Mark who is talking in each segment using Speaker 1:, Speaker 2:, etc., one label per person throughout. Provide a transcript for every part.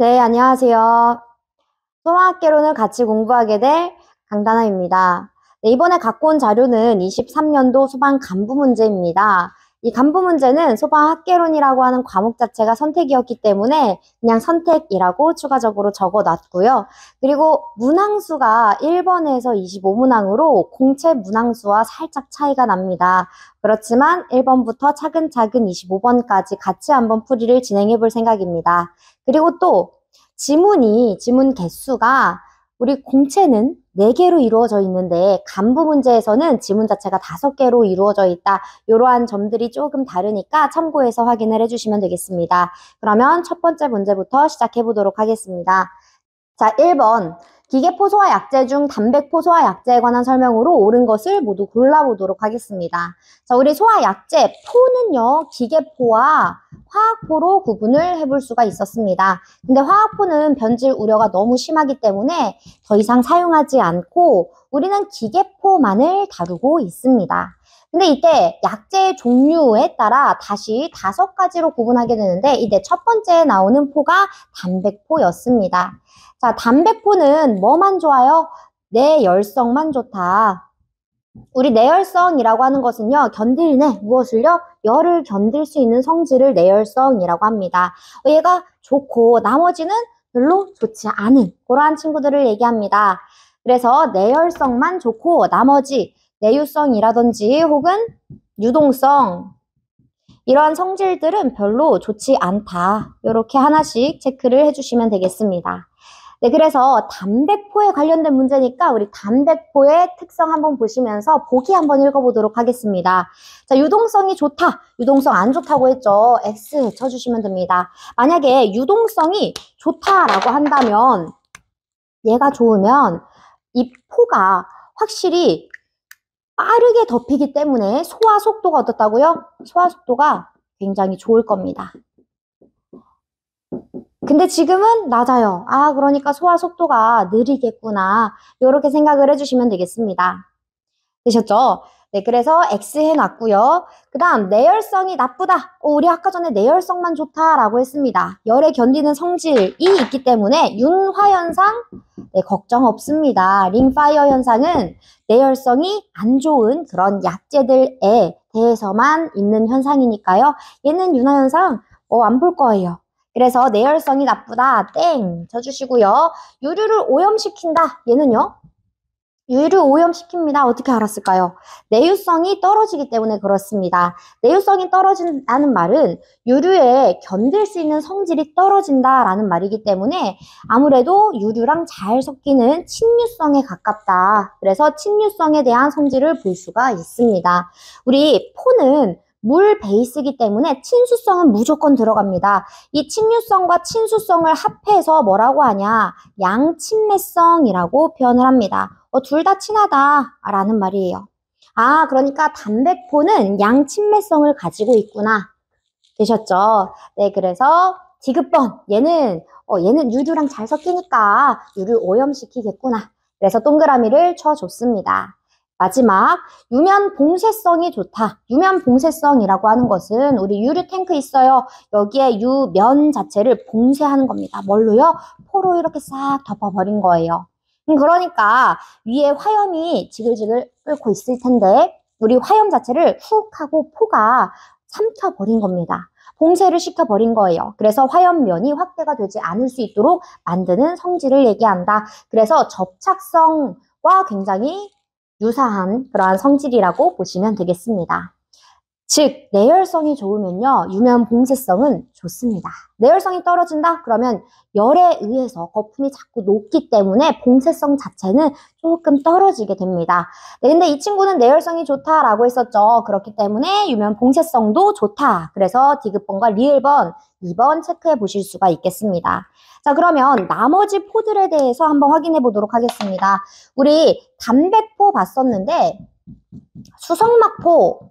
Speaker 1: 네, 안녕하세요. 소화학개론을 같이 공부하게 될 강다나입니다. 네, 이번에 갖고 온 자료는 23년도 수방 간부 문제입니다. 이 간부 문제는 소방학개론이라고 하는 과목 자체가 선택이었기 때문에 그냥 선택이라고 추가적으로 적어놨고요. 그리고 문항수가 1번에서 25문항으로 공채 문항수와 살짝 차이가 납니다. 그렇지만 1번부터 차근차근 25번까지 같이 한번 풀이를 진행해 볼 생각입니다. 그리고 또 지문 개수가 우리 공채는 4개로 이루어져 있는데 간부 문제에서는 지문 자체가 5개로 이루어져 있다. 이러한 점들이 조금 다르니까 참고해서 확인을 해주시면 되겠습니다. 그러면 첫 번째 문제부터 시작해 보도록 하겠습니다. 자, 1번. 기계포 소화 약제 중 단백포 소화 약제에 관한 설명으로 옳은 것을 모두 골라보도록 하겠습니다. 자, 우리 소화 약제, 포는요, 기계포와 화학포로 구분을 해볼 수가 있었습니다. 근데 화학포는 변질 우려가 너무 심하기 때문에 더 이상 사용하지 않고 우리는 기계포만을 다루고 있습니다. 근데 이때 약제의 종류에 따라 다시 5가지로 구분하게 되는데 이때 첫 번째에 나오는 포가 단백포였습니다. 자, 단백포는 뭐만 좋아요? 내열성만 좋다. 우리 내열성이라고 하는 것은요, 무엇을요? 열을 견딜 수 있는 성질을 내열성이라고 합니다. 얘가 좋고 나머지는 별로 좋지 않은 그러한 친구들을 얘기합니다. 그래서 내열성만 좋고 나머지 내유성이라든지 혹은 유동성 이러한 성질들은 별로 좋지 않다. 이렇게 하나씩 체크를 해주시면 되겠습니다. 네, 그래서 단백포에 관련된 문제니까 우리 단백포의 특성 한번 보시면서 보기 한번 읽어보도록 하겠습니다. 자, 유동성이 좋다, 유동성 안 좋다고 했죠. X 쳐주시면 됩니다. 만약에 유동성이 좋다라고 한다면 얘가 좋으면 이 포가 확실히 빠르게 덮이기 때문에 소화 속도가 어떻다고요? 소화 속도가 굉장히 좋을 겁니다. 근데 지금은 낮아요. 아, 그러니까 소화 속도가 느리겠구나. 이렇게 생각을 해주시면 되겠습니다. 되셨죠? 네, 그래서 X 해놨고요. 그 다음 내열성이 나쁘다. 우리 아까 전에 내열성만 좋다라고 했습니다. 열에 견디는 성질이 있기 때문에 윤화 현상 네, 걱정 없습니다. 링파이어 현상은 내열성이 안 좋은 그런 약제들에 대해서만 있는 현상이니까요. 얘는 윤화 현상 안 볼 거예요. 그래서 내열성이 나쁘다. 땡 쳐주시고요. 유류를 오염시킨다. 얘는요. 유류 오염시킵니다. 어떻게 알았을까요? 내유성이 떨어지기 때문에 그렇습니다. 내유성이 떨어진다는 말은 유류에 견딜 수 있는 성질이 떨어진다라는 말이기 때문에 아무래도 유류랑 잘 섞이는 친유성에 가깝다. 그래서 친유성에 대한 성질을 볼 수가 있습니다. 우리 포는 물 베이스이기 때문에 친수성은 무조건 들어갑니다. 이 친유성과 친수성을 합해서 뭐라고 하냐? 양친매성이라고 표현을 합니다. 둘 다 친하다라는 말이에요. 아, 그러니까 단백포는 양친매성을 가지고 있구나. 되셨죠? 네, 그래서 디귿번 얘는 유류랑 잘 섞이니까 유류 오염시키겠구나. 그래서 동그라미를 쳐줬습니다. 마지막 유면 봉쇄성이 좋다. 유면 봉쇄성이라고 하는 것은 우리 유류 탱크 있어요. 여기에 유면 자체를 봉쇄하는 겁니다. 뭘로요? 포로 이렇게 싹 덮어버린 거예요. 그러니까 위에 화염이 지글지글 끓고 있을 텐데 우리 화염 자체를 훅 하고 포가 삼켜버린 겁니다. 봉쇄를 시켜버린 거예요. 그래서 화염면이 확대가 되지 않을 수 있도록 만드는 성질을 얘기한다. 그래서 접착성과 굉장히 유사한 그러한 성질이라고 보시면 되겠습니다. 즉 내열성이 좋으면요 유면 봉쇄성은 좋습니다. 내열성이 떨어진다? 그러면 열에 의해서 거품이 자꾸 녹기 때문에 봉쇄성 자체는 조금 떨어지게 됩니다. 네, 근데 이 친구는 내열성이 좋다라고 했었죠. 그렇기 때문에 유면 봉쇄성도 좋다. 그래서 디귿번과 리을번 2번 체크해 보실 수가 있겠습니다. 자, 그러면 나머지 포들에 대해서 한번 확인해 보도록 하겠습니다. 우리 단백포 봤었는데 수성막포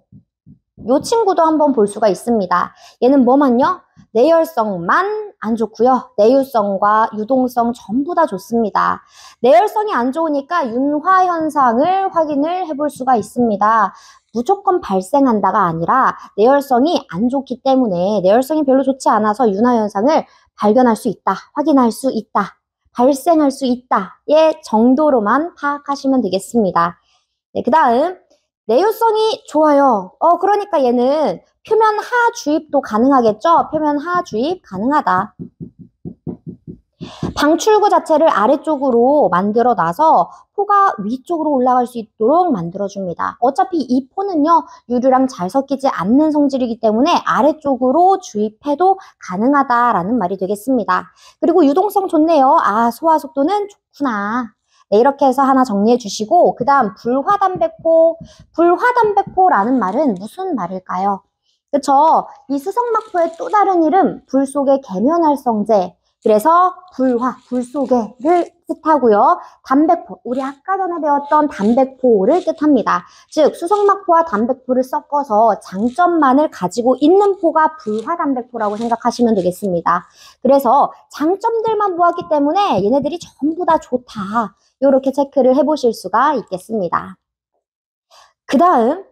Speaker 1: 이 친구도 한번 볼 수가 있습니다. 얘는 뭐만요? 내열성만 안 좋고요. 내유성과 유동성 전부 다 좋습니다. 내열성이 안 좋으니까 윤화 현상을 확인을 해볼 수가 있습니다. 무조건 발생한다가 아니라 내열성이 안 좋기 때문에 내열성이 별로 좋지 않아서 윤화 현상을 발견할 수 있다, 확인할 수 있다, 발생할 수 있다의 정도로만 파악하시면 되겠습니다. 네, 그 다음 내유성이 좋아요. 그러니까 얘는 표면 하 주입도 가능하겠죠? 표면 하 주입 가능하다. 방출구 자체를 아래쪽으로 만들어 놔서 포가 위쪽으로 올라갈 수 있도록 만들어줍니다. 어차피 이 포는요, 유류랑 잘 섞이지 않는 성질이기 때문에 아래쪽으로 주입해도 가능하다라는 말이 되겠습니다. 그리고 유동성 좋네요. 아, 소화 속도는 좋구나. 네, 이렇게 해서 하나 정리해 주시고, 그 다음 불화담백포. 불화담백포라는 말은 무슨 말일까요? 그쵸? 이 수성막포의 또 다른 이름, 불 속의 계면활성제. 그래서 불화, 불 속에를 뜻하고요. 담백포, 우리 아까 전에 배웠던 담백포를 뜻합니다. 즉 수성막포와 담백포를 섞어서 장점만을 가지고 있는 포가 불화담백포라고 생각하시면 되겠습니다. 그래서 장점들만 모았기 때문에 얘네들이 전부 다 좋다. 이렇게 체크를 해보실 수가 있겠습니다. 그 다음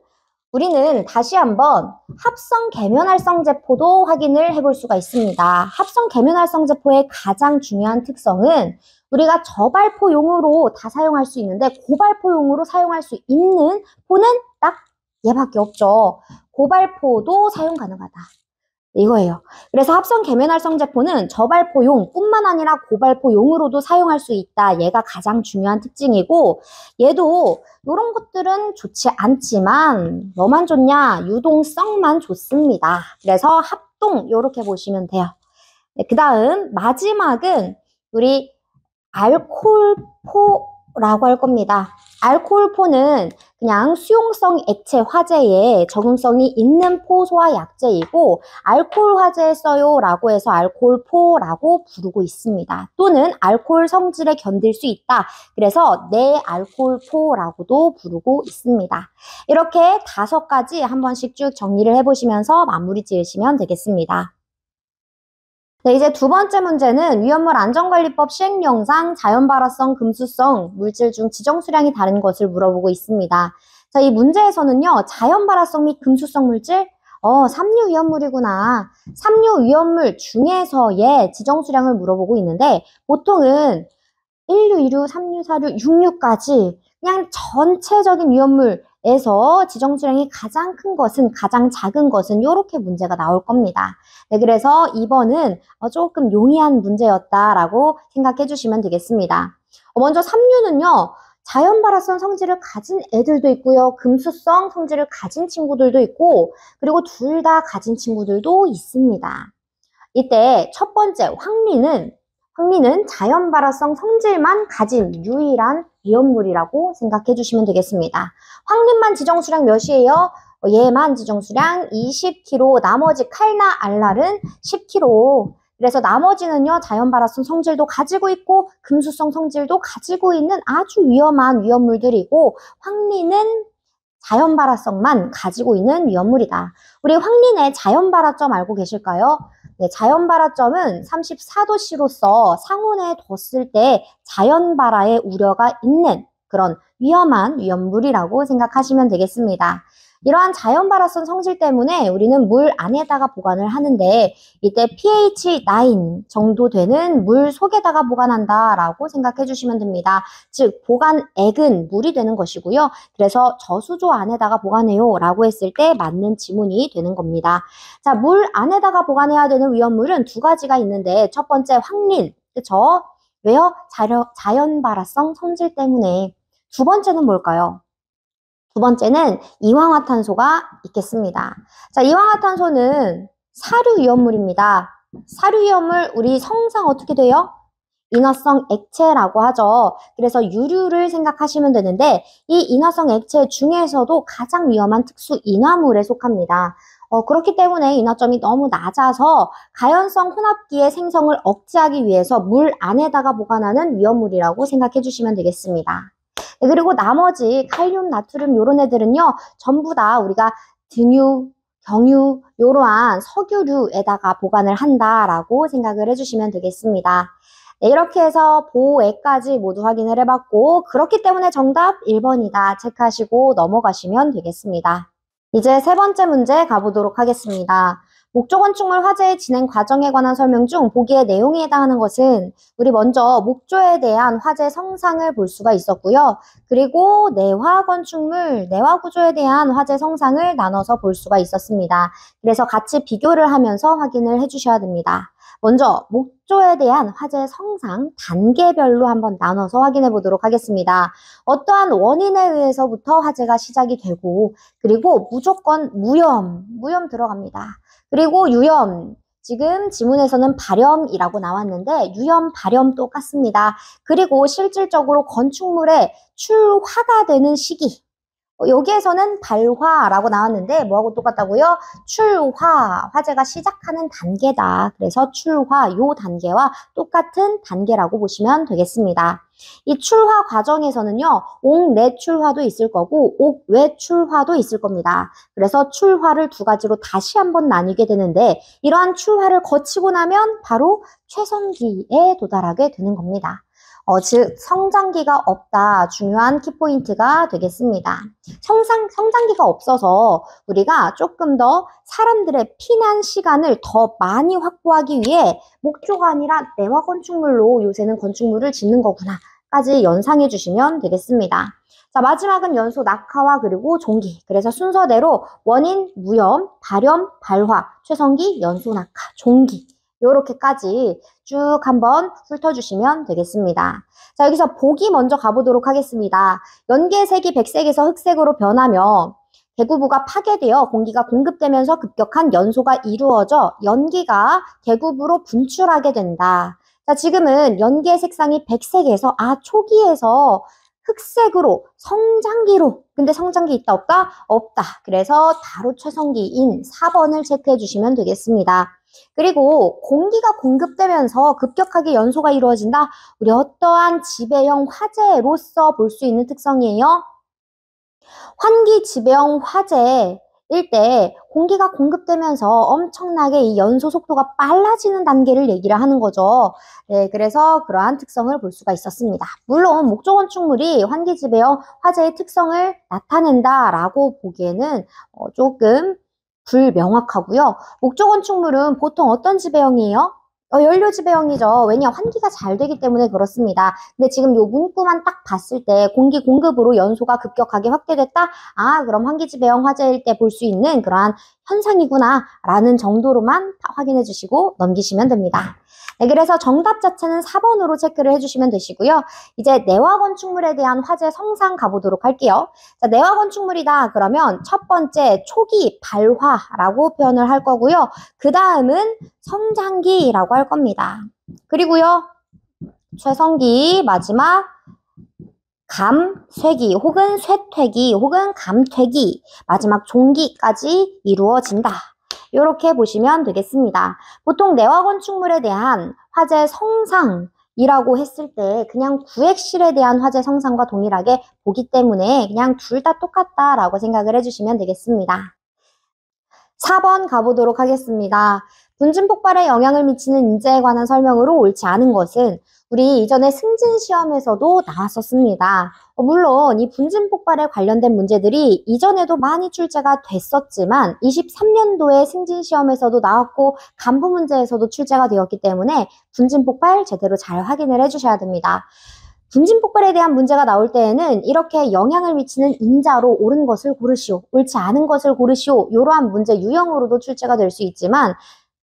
Speaker 1: 우리는 다시 한번 합성 계면활성제포도 확인을 해볼 수가 있습니다. 합성 계면활성제포의 가장 중요한 특성은 우리가 저발포용으로 다 사용할 수 있는데 고발포용으로 사용할 수 있는 포는 딱 얘밖에 없죠. 고발포도 사용 가능하다. 이거예요. 그래서 합성 계면활성제포는 저발포용 뿐만 아니라 고발포용으로도 사용할 수 있다. 얘가 가장 중요한 특징이고 얘도 이런 것들은 좋지 않지만 뭐만 좋냐? 유동성만 좋습니다. 그래서 합동 이렇게 보시면 돼요. 네, 그 다음 마지막은 우리 알코올포라고 할 겁니다. 알코올포는 그냥 수용성 액체 화재에 적응성이 있는 포소화 약제이고 알코올 화재에 써요 라고 해서 알코올포라고 부르고 있습니다. 또는 알코올 성질에 견딜 수 있다. 그래서 내알코올포라고도 부르고 있습니다. 이렇게 5가지 한 번씩 쭉 정리를 해보시면서 마무리 지으시면 되겠습니다. 네, 이제 두 번째 문제는 위험물 안전관리법 시행령상 자연발화성, 금수성, 물질 중 지정 수량이 다른 것을 물어보고 있습니다. 자, 이 문제에서는요, 자연발화성 및 금수성 물질, 삼류 위험물이구나. 삼류 위험물 중에서의 지정 수량을 물어보고 있는데, 보통은 1류, 2류, 3류, 4류, 6류까지 그냥 전체적인 위험물에서 지정 수량이 가장 큰 것은, 가장 작은 것은 이렇게 문제가 나올 겁니다. 네, 그래서 2번은 조금 용이한 문제였다라고 생각해 주시면 되겠습니다. 먼저 3류는요. 자연발화성 성질을 가진 애들도 있고요. 금수성 성질을 가진 친구들도 있고 그리고 둘 다 가진 친구들도 있습니다. 이때 첫 번째 황리는 자연발화성 성질만 가진 유일한 위험물이라고 생각해 주시면 되겠습니다. 황리만 지정수량 몇이에요? 얘만 지정수량 20kg, 나머지 칼나 알랄은 10kg. 그래서 나머지는요, 자연발화성 성질도 가지고 있고, 금수성 성질도 가지고 있는 아주 위험한 위험물들이고, 황리는 자연발화성만 가지고 있는 위험물이다. 우리 황린의 자연발화점 알고 계실까요? 네, 자연발화점은 34도씨로서 상온에 뒀을 때 자연발화의 우려가 있는 그런 위험한 위험물이라고 생각하시면 되겠습니다. 이러한 자연발화성 성질 때문에 우리는 물 안에다가 보관을 하는데 이때 pH 9 정도 되는 물 속에다가 보관한다라고 생각해 주시면 됩니다. 즉 보관액은 물이 되는 것이고요. 그래서 저수조 안에다가 보관해요 라고 했을 때 맞는 지문이 되는 겁니다. 자, 물 안에다가 보관해야 되는 위험물은 2가지가 있는데 첫 번째 황린, 그쵸? 왜요? 자연발화성 성질 때문에. 두 번째는 뭘까요? 두 번째는 이황화탄소가 있겠습니다. 자, 이황화탄소는 사류 위험물입니다. 사류 위험물 우리 성상 어떻게 돼요? 인화성 액체라고 하죠. 그래서 유류를 생각하시면 되는데 이 인화성 액체 중에서도 가장 위험한 특수 인화물에 속합니다. 그렇기 때문에 인화점이 너무 낮아서 가연성 혼합기의 생성을 억제하기 위해서 물 안에다가 보관하는 위험물이라고 생각해 주시면 되겠습니다. 네, 그리고 나머지 칼륨, 나트륨 이런 애들은요. 전부 다 우리가 등유, 경유 이러한 석유류에다가 보관을 한다라고 생각을 해주시면 되겠습니다. 네, 이렇게 해서 보호액까지 모두 확인을 해봤고 그렇기 때문에 정답 1번이다 체크하시고 넘어가시면 되겠습니다. 이제 세 번째 문제 가보도록 하겠습니다. 목조 건축물 화재 진행 과정에 관한 설명 중 보기의 내용에 해당하는 것은 우리 먼저 목조에 대한 화재 성상을 볼 수가 있었고요. 그리고 내화 건축물, 내화 구조에 대한 화재 성상을 나눠서 볼 수가 있었습니다. 그래서 같이 비교를 하면서 확인을 해주셔야 됩니다. 먼저 목조에 대한 화재 성상 단계별로 한번 나눠서 확인해 보도록 하겠습니다. 어떠한 원인에 의해서부터 화재가 시작이 되고 그리고 무조건 무염 들어갑니다. 그리고 유염, 지금 지문에서는 발염이라고 나왔는데 유염, 발염 똑같습니다. 그리고 실질적으로 건축물에 출화가 되는 시기, 여기에서는 발화라고 나왔는데 뭐하고 똑같다고요? 출화, 화재가 시작하는 단계다. 그래서 출화, 요 단계와 똑같은 단계라고 보시면 되겠습니다. 이 출화 과정에서는요, 옥내 출화도 있을 거고 옥외 출화도 있을 겁니다. 그래서 출화를 두 가지로 다시 한번 나뉘게 되는데 이러한 출화를 거치고 나면 바로 최성기에 도달하게 되는 겁니다. 즉 성장기가 없다. 중요한 키포인트가 되겠습니다. 성장기가 없어서 우리가 조금 더 사람들의 피난 시간을 더 많이 확보하기 위해 목조가 아니라 내화 건축물로 요새는 건축물을 짓는 거구나 까지 연상해 주시면 되겠습니다. 자, 마지막은 연소 낙하와 그리고 종기. 그래서 순서대로 원인, 무염, 발염, 발화, 최성기, 연소 낙하, 종기. 요렇게까지 쭉 한번 훑어주시면 되겠습니다. 자, 여기서 보기 먼저 가보도록 하겠습니다. 연계색이 백색에서 흑색으로 변하며 계구부가 파괴되어 공기가 공급되면서 급격한 연소가 이루어져 연기가 계구부로 분출하게 된다. 자, 지금은 연계 색상이 백색에서 초기에서 흑색으로 성장기로, 근데 성장기 있다 없다? 없다. 그래서 바로 최성기인 4번을 체크해 주시면 되겠습니다. 그리고 공기가 공급되면서 급격하게 연소가 이루어진다. 우리 어떠한 지배형 화재로서 볼 수 있는 특성이에요. 환기 지배형 화재일 때 공기가 공급되면서 엄청나게 이 연소 속도가 빨라지는 단계를 얘기를 하는 거죠. 네, 그래서 그러한 특성을 볼 수가 있었습니다. 물론 목조 건축물이 환기 지배형 화재의 특성을 나타낸다라고 보기에는 조금 불명확하고요. 목조 건축물은 보통 어떤 지배형이에요? 연료 지배형이죠. 왜냐, 환기가 잘 되기 때문에 그렇습니다. 근데 지금 요 문구만 딱 봤을 때 공기 공급으로 연소가 급격하게 확대됐다? 그럼 환기 지배형 화재일 때 볼 수 있는 그러한 현상이구나 라는 정도로만 확인해 주시고 넘기시면 됩니다. 네, 그래서 정답 자체는 4번으로 체크를 해주시면 되시고요. 이제 내화 건축물에 대한 화재 성상 가보도록 할게요. 자, 내화 건축물이다 그러면 첫 번째 초기 발화라고 표현을 할 거고요. 그 다음은 성장기라고 할 겁니다. 그리고요, 최성기 마지막 감쇠기 혹은 쇠퇴기 혹은 감퇴기 마지막 종기까지 이루어진다. 이렇게 보시면 되겠습니다. 보통 내화 건축물에 대한 화재 성상이라고 했을 때 그냥 구획실에 대한 화재 성상과 동일하게 보기 때문에 그냥 둘 다 똑같다라고 생각을 해주시면 되겠습니다. 4번 가보도록 하겠습니다. 분진 폭발에 영향을 미치는 인재에 관한 설명으로 옳지 않은 것은 우리 이전에 승진 시험에서도 나왔었습니다. 물론 이 분진 폭발에 관련된 문제들이 이전에도 많이 출제가 됐었지만 23년도에 승진 시험에서도 나왔고 간부 문제에서도 출제가 되었기 때문에 분진 폭발 제대로 잘 확인을 해주셔야 됩니다. 분진 폭발에 대한 문제가 나올 때에는 이렇게 영향을 미치는 인자로 옳은 것을 고르시오, 옳지 않은 것을 고르시오, 이러한 문제 유형으로도 출제가 될 수 있지만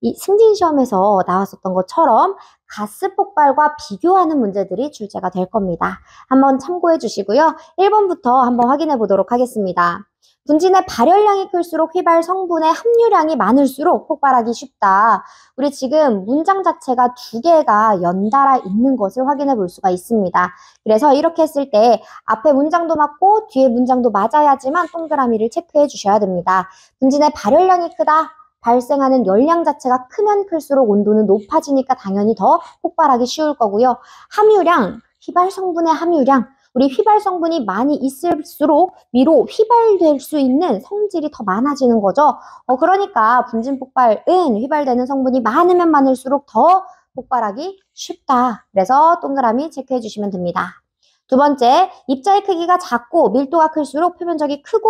Speaker 1: 이 승진 시험에서 나왔었던 것처럼 가스 폭발과 비교하는 문제들이 출제가 될 겁니다. 한번 참고해 주시고요. 1번부터 한번 확인해 보도록 하겠습니다. 분진의 발열량이 클수록 휘발 성분의 함유량이 많을수록 폭발하기 쉽다. 우리 지금 문장 자체가 두 개가 연달아 있는 것을 확인해 볼 수가 있습니다. 그래서 이렇게 했을 때 앞에 문장도 맞고 뒤에 문장도 맞아야지만 동그라미를 체크해 주셔야 됩니다. 분진의 발열량이 크다. 발생하는 열량 자체가 크면 클수록 온도는 높아지니까 당연히 더 폭발하기 쉬울 거고요. 함유량, 휘발 성분의 함유량, 우리 휘발 성분이 많이 있을수록 위로 휘발될 수 있는 성질이 더 많아지는 거죠. 그러니까 분진 폭발은 휘발되는 성분이 많으면 많을수록 더 폭발하기 쉽다. 그래서 동그라미 체크해 주시면 됩니다. 두 번째, 입자의 크기가 작고 밀도가 클수록 표면적이 크고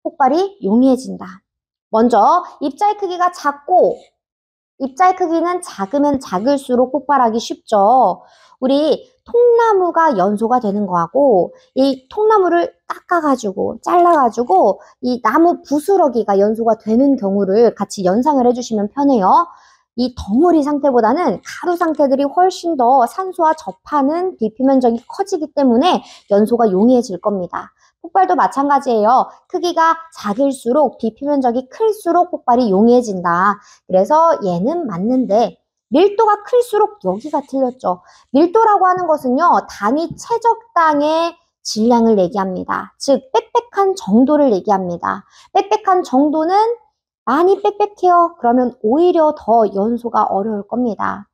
Speaker 1: 폭발이 용이해진다. 먼저 입자의 크기가 작고 입자의 크기는 작으면 작을수록 폭발하기 쉽죠. 우리 통나무가 연소가 되는 거하고 이 통나무를 깎아가지고 잘라가지고 이 나무 부스러기가 연소가 되는 경우를 같이 연상을 해주시면 편해요. 이 덩어리 상태보다는 가루 상태들이 훨씬 더 산소와 접하는 비표면적이 커지기 때문에 연소가 용이해질 겁니다. 폭발도 마찬가지예요. 크기가 작을수록 비표면적이 클수록 폭발이 용이해진다. 그래서 얘는 맞는데 밀도가 클수록 여기가 틀렸죠. 밀도라고 하는 것은요, 단위 최적당의 질량을 얘기합니다. 즉 빽빽한 정도를 얘기합니다. 빽빽한 정도는 많이 빽빽해요. 그러면 오히려 더 연소가 어려울 겁니다.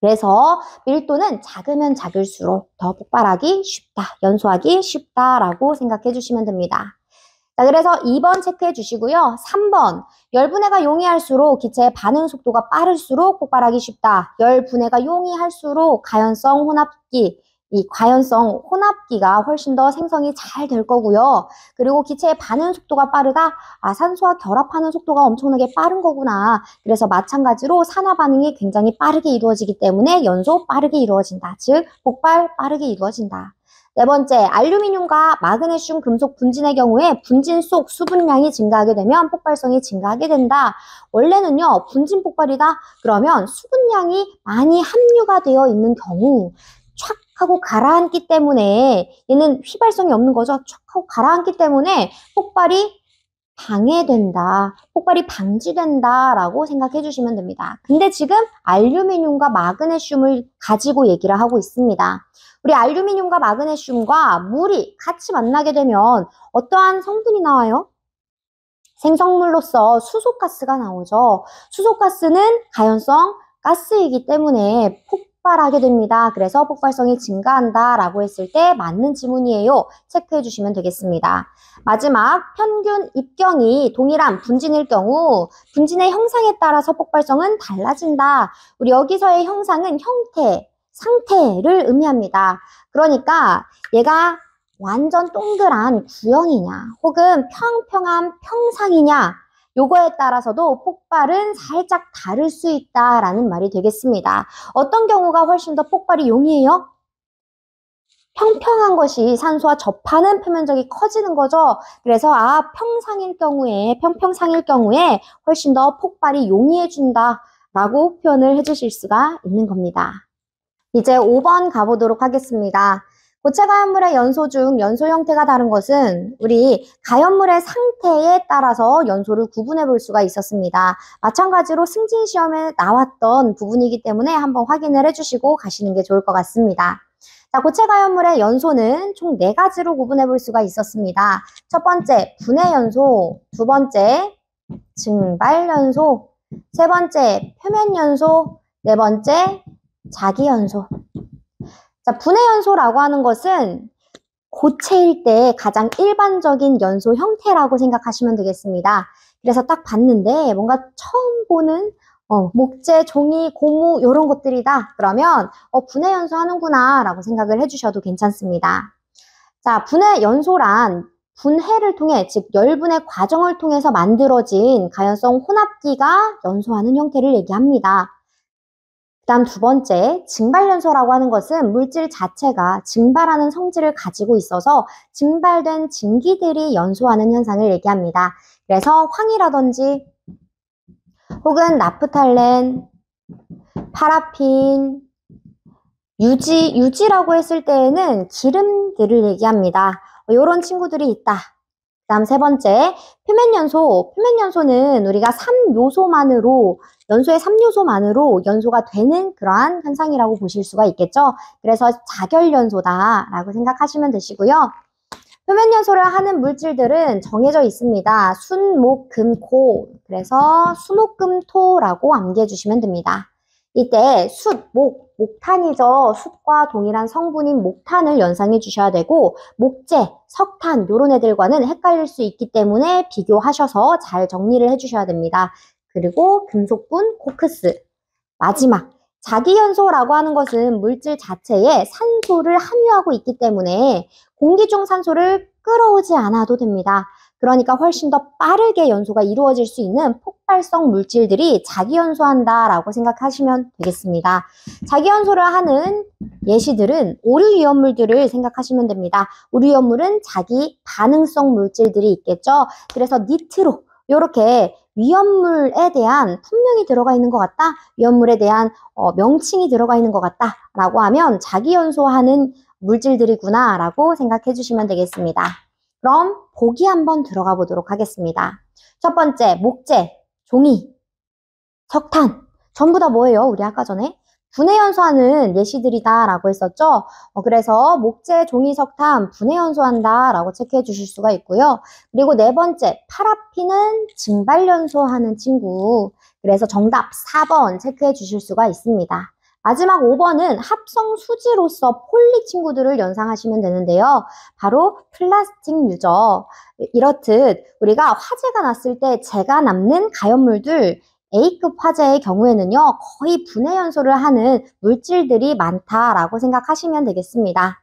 Speaker 1: 그래서 밀도는 작으면 작을수록 더 폭발하기 쉽다, 연소하기 쉽다라고 생각해 주시면 됩니다. 자, 그래서 2번 체크해 주시고요. 3번, 열 분해가 용이할수록 기체의 반응 속도가 빠를수록 폭발하기 쉽다. 열 분해가 용이할수록 가연성 혼합기, 이 과연성 혼합기가 훨씬 더 생성이 잘 될 거고요. 그리고 기체의 반응 속도가 빠르다. 아, 산소와 결합하는 속도가 엄청나게 빠른 거구나. 그래서 마찬가지로 산화 반응이 굉장히 빠르게 이루어지기 때문에 연소 빠르게 이루어진다. 즉, 폭발 빠르게 이루어진다. 네 번째, 알루미늄과 마그네슘 금속 분진의 경우에 분진 속 수분량이 증가하게 되면 폭발성이 증가하게 된다. 원래는요, 분진 폭발이다. 그러면 수분량이 많이 함유가 되어 있는 경우 촥 하고 가라앉기 때문에 얘는 휘발성이 없는 거죠. 촥 하고 가라앉기 때문에 폭발이 방해된다. 폭발이 방지된다라고 생각해 주시면 됩니다. 근데 지금 알루미늄과 마그네슘을 가지고 얘기를 하고 있습니다. 우리 알루미늄과 마그네슘과 물이 같이 만나게 되면 어떠한 성분이 나와요? 생성물로서 수소가스가 나오죠. 수소가스는 가연성 가스이기 때문에 폭발하게 됩니다. 그래서 폭발성이 증가한다라고 했을 때 맞는 지문이에요. 체크해 주시면 되겠습니다. 마지막, 평균 입경이 동일한 분진일 경우 분진의 형상에 따라서 폭발성은 달라진다. 우리 여기서의 형상은 형태, 상태를 의미합니다. 그러니까 얘가 완전 동그란 구형이냐 혹은 평평한 평상이냐 요거에 따라서도 폭발은 살짝 다를 수 있다라는 말이 되겠습니다. 어떤 경우가 훨씬 더 폭발이 용이해요? 평평한 것이 산소와 접하는 표면적이 커지는 거죠. 그래서 평평상일 경우에 훨씬 더 폭발이 용이해진다 라고 표현을 해주실 수가 있는 겁니다. 이제 5번 가보도록 하겠습니다. 고체 가연물의 연소 중 연소 형태가 다른 것은 우리 가연물의 상태에 따라서 연소를 구분해 볼 수가 있었습니다. 마찬가지로 승진 시험에 나왔던 부분이기 때문에 한번 확인을 해주시고 가시는 게 좋을 것 같습니다. 자, 고체 가연물의 연소는 총 4가지로 구분해 볼 수가 있었습니다. 첫 번째, 분해 연소, 두 번째, 증발 연소, 세 번째, 표면 연소, 네 번째, 자기 연소. 자, 분해 연소라고 하는 것은 고체일 때 가장 일반적인 연소 형태라고 생각하시면 되겠습니다. 그래서 딱 봤는데 뭔가 처음 보는 목재, 종이, 고무 이런 것들이다. 그러면 분해 연소 하는구나 라고 생각을 해주셔도 괜찮습니다. 자, 분해 연소란 분해를 통해, 즉 열분해 과정을 통해서 만들어진 가연성 혼합기가 연소하는 형태를 얘기합니다. 그다음 두 번째, 증발연소라고 하는 것은 물질 자체가 증발하는 성질을 가지고 있어서 증발된 증기들이 연소하는 현상을 얘기합니다. 그래서 황이라든지 혹은 나프탈렌, 파라핀, 유지라고 했을 때에는 기름들을 얘기합니다. 이런 친구들이 있다. 그다음 세 번째, 표면연소. 표면연소는 우리가 연소의 3요소만으로 연소가 되는 그러한 현상이라고 보실 수가 있겠죠. 그래서 자결연소다라고 생각하시면 되시고요. 표면연소를 하는 물질들은 정해져 있습니다. 순, 목, 금, 고. 그래서 수목금토라고 암기해 주시면 됩니다. 이때 목탄이죠. 숯과 동일한 성분인 목탄을 연상해 주셔야 되고 목재, 석탄 이런 애들과는 헷갈릴 수 있기 때문에 비교하셔서 잘 정리를 해주셔야 됩니다. 그리고 금속분, 코크스. 마지막, 자기연소라고 하는 것은 물질 자체에 산소를 함유하고 있기 때문에 공기 중 산소를 끌어오지 않아도 됩니다. 그러니까 훨씬 더 빠르게 연소가 이루어질 수 있는 폭발성 물질들이 자기연소한다라고 생각하시면 되겠습니다. 자기연소를 하는 예시들은 오류위험물들을 생각하시면 됩니다. 오류위험물은 자기 반응성 물질들이 있겠죠. 그래서 니트로 이렇게 위험물에 대한 분명히 들어가 있는 것 같다. 위험물에 대한 명칭이 들어가 있는 것 같다. 라고 하면 자기연소하는 물질들이구나 라고 생각해 주시면 되겠습니다. 그럼 보기 한번 들어가 보도록 하겠습니다. 첫 번째, 목재, 종이, 석탄. 전부 다 뭐예요? 우리 아까 전에 분해연소하는 예시들이다 라고 했었죠. 그래서 목재, 종이, 석탄 분해연소한다 라고 체크해 주실 수가 있고요. 그리고 네 번째, 파라핀은 증발연소하는 친구. 그래서 정답 4번 체크해 주실 수가 있습니다. 마지막 5번은 합성 수지로서 폴리 친구들을 연상하시면 되는데요. 바로 플라스틱 유죠. 이렇듯 우리가 화재가 났을 때 재가 남는 가연물들, A급 화재의 경우에는요, 거의 분해 연소를 하는 물질들이 많다라고 생각하시면 되겠습니다.